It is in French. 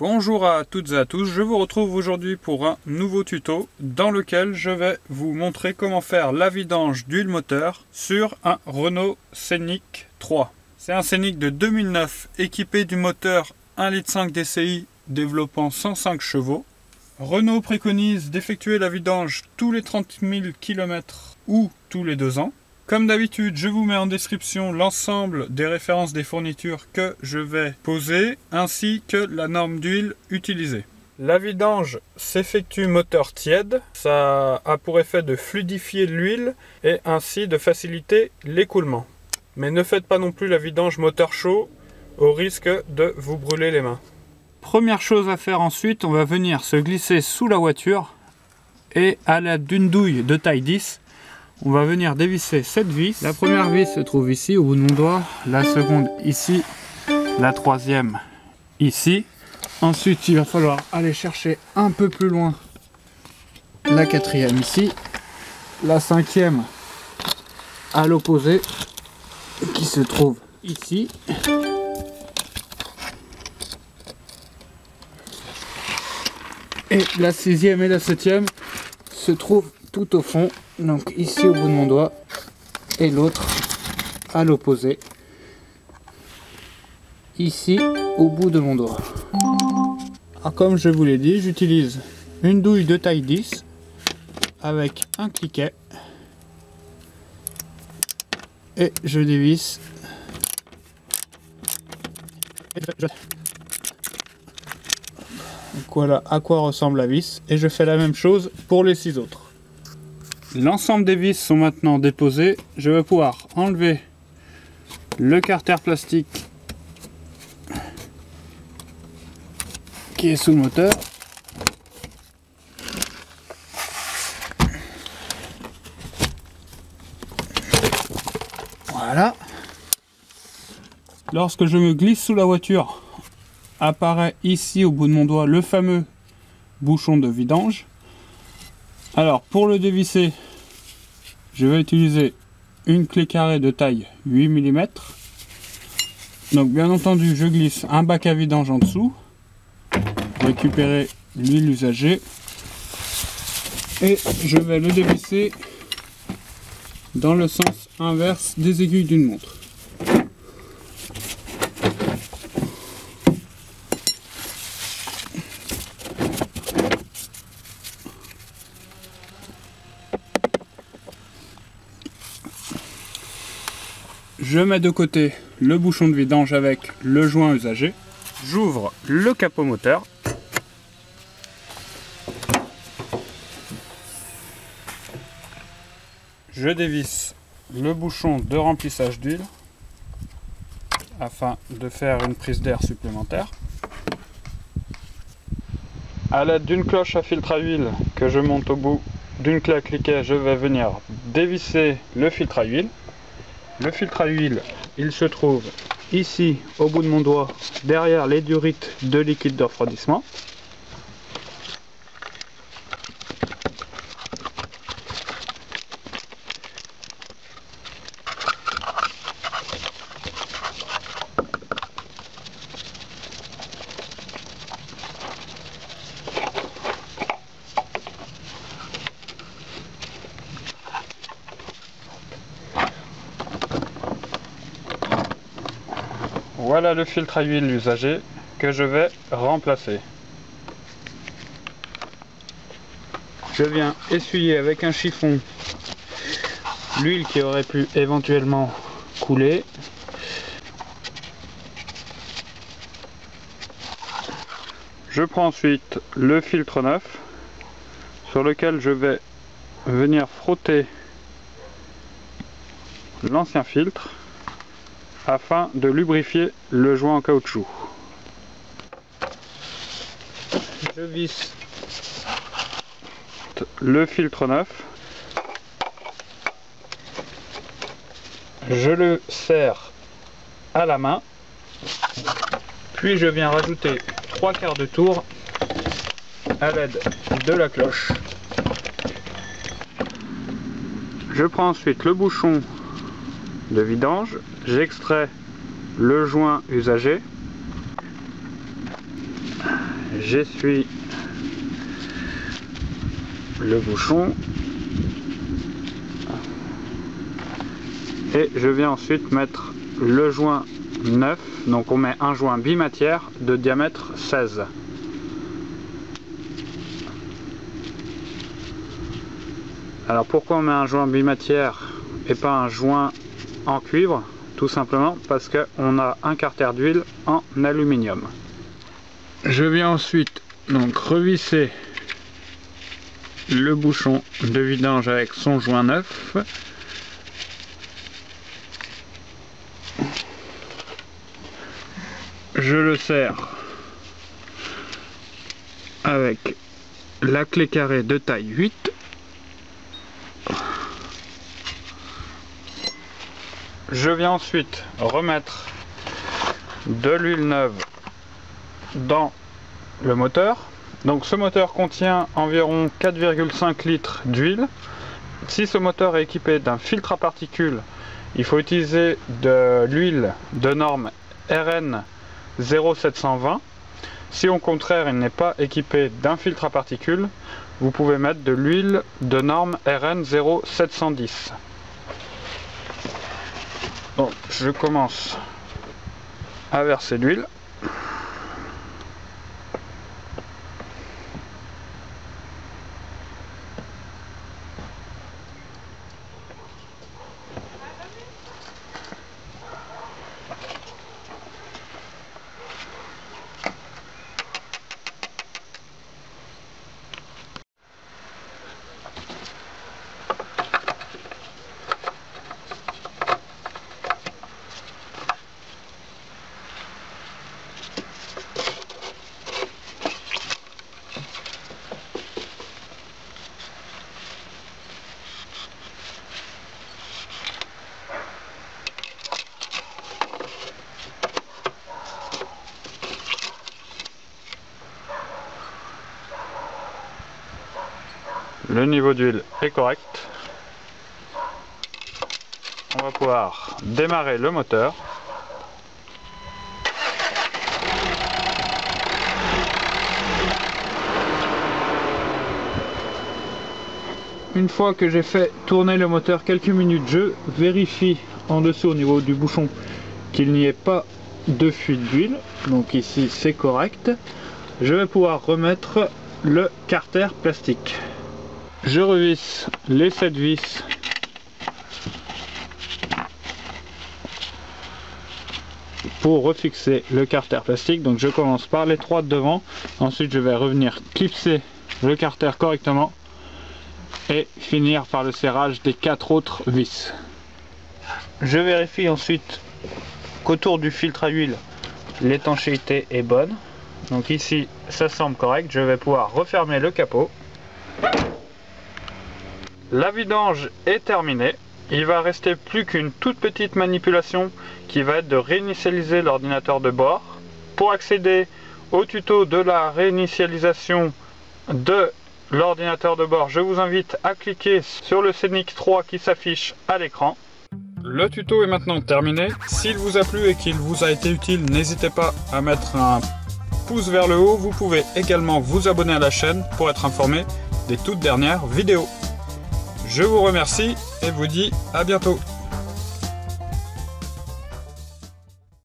Bonjour à toutes et à tous, je vous retrouve aujourd'hui pour un nouveau tuto dans lequel je vais vous montrer comment faire la vidange d'huile moteur sur un Renault Scénic 3. C'est un Scénic de 2009 équipé du moteur 1,5 litre DCI développant 105 chevaux. Renault préconise d'effectuer la vidange tous les 30 000 km ou tous les 2 ans. Comme d'habitude, je vous mets en description l'ensemble des références des fournitures que je vais poser, ainsi que la norme d'huile utilisée. La vidange s'effectue moteur tiède, ça a pour effet de fluidifier l'huile et ainsi de faciliter l'écoulement. Mais ne faites pas non plus la vidange moteur chaud au risque de vous brûler les mains. Première chose à faire ensuite, on va venir se glisser sous la voiture et à l'aide d'une douille de taille 10, on va venir dévisser cette vis. La première vis se trouve ici au bout de mon doigt, la seconde ici, la troisième ici. Ensuite il va falloir aller chercher un peu plus loin la quatrième ici, la cinquième à l'opposé qui se trouve ici. Et la sixième et la septième se trouvent tout au fond, donc ici au bout de mon doigt, et l'autre à l'opposé, ici au bout de mon doigt. Alors, comme je vous l'ai dit, j'utilise une douille de taille 10 avec un cliquet et je dévisse. Donc voilà à quoi ressemble la vis, et je fais la même chose pour les 6 autres. L'ensemble des vis sont maintenant déposées. Je vais pouvoir enlever le carter plastique qui est sous le moteur. Voilà. Lorsque je me glisse sous la voiture, apparaît ici au bout de mon doigt le fameux bouchon de vidange. Alors pour le dévisser, je vais utiliser une clé carrée de taille 8 mm. Donc bien entendu je glisse un bac à vidange en dessous, récupérer l'huile usagée et je vais le dévisser dans le sens inverse des aiguilles d'une montre. Je mets de côté le bouchon de vidange avec le joint usagé. J'ouvre le capot moteur. Je dévisse le bouchon de remplissage d'huile afin de faire une prise d'air supplémentaire. À l'aide d'une cloche à filtre à huile que je monte au bout d'une clé à cliquet, je vais venir dévisser le filtre à huile. Le filtre à huile, il se trouve ici au bout de mon doigt, derrière les durites de liquide de refroidissement. Voilà le filtre à huile usagé que je vais remplacer. Je viens essuyer avec un chiffon l'huile qui aurait pu éventuellement couler. Je prends ensuite le filtre neuf sur lequel je vais venir frotter l'ancien filtre afin de lubrifier le joint en caoutchouc. Je visse le filtre neuf, je le serre à la main, puis je viens rajouter 3/4 de tour à l'aide de la cloche. Je prends ensuite le bouchon de vidange, j'extrais le joint usagé, j'essuie le bouchon et je viens ensuite mettre le joint neuf. Donc on met un joint bimatière de diamètre 16. Alors pourquoi on met un joint bimatière et pas un joint en cuivre? Tout simplement parce qu'on a un carter d'huile en aluminium. Je viens ensuite donc revisser le bouchon de vidange avec son joint neuf. Je le serre avec la clé carrée de taille 8. Je viens ensuite remettre de l'huile neuve dans le moteur. Donc ce moteur contient environ 4,5 litres d'huile. Si ce moteur est équipé d'un filtre à particules, il faut utiliser de l'huile de norme RN 0720. Si au contraire il n'est pas équipé d'un filtre à particules, vous pouvez mettre de l'huile de norme RN 0710. Donc je commence à verser l'huile. Le niveau d'huile est correct. On va pouvoir démarrer le moteur. Une fois que j'ai fait tourner le moteur quelques minutes, je vérifie en dessous au niveau du bouchon qu'il n'y ait pas de fuite d'huile. Donc ici c'est correct. Je vais pouvoir remettre le carter plastique. Je revisse les 7 vis pour refixer le carter plastique. Donc je commence par les 3 de devant, ensuite je vais revenir clipser le carter correctement et finir par le serrage des 4 autres vis. Je vérifie ensuite qu'autour du filtre à huile l'étanchéité est bonne. Donc ici ça semble correct, je vais pouvoir refermer le capot. La vidange est terminée. Il va rester plus qu'une toute petite manipulation qui va être de réinitialiser l'ordinateur de bord. Pour accéder au tuto de la réinitialisation de l'ordinateur de bord, je vous invite à cliquer sur le Scenic 3 qui s'affiche à l'écran. Le tuto est maintenant terminé. S'il vous a plu et qu'il vous a été utile, n'hésitez pas à mettre un pouce vers le haut. Vous pouvez également vous abonner à la chaîne pour être informé des toutes dernières vidéos. Je vous remercie et vous dis à bientôt.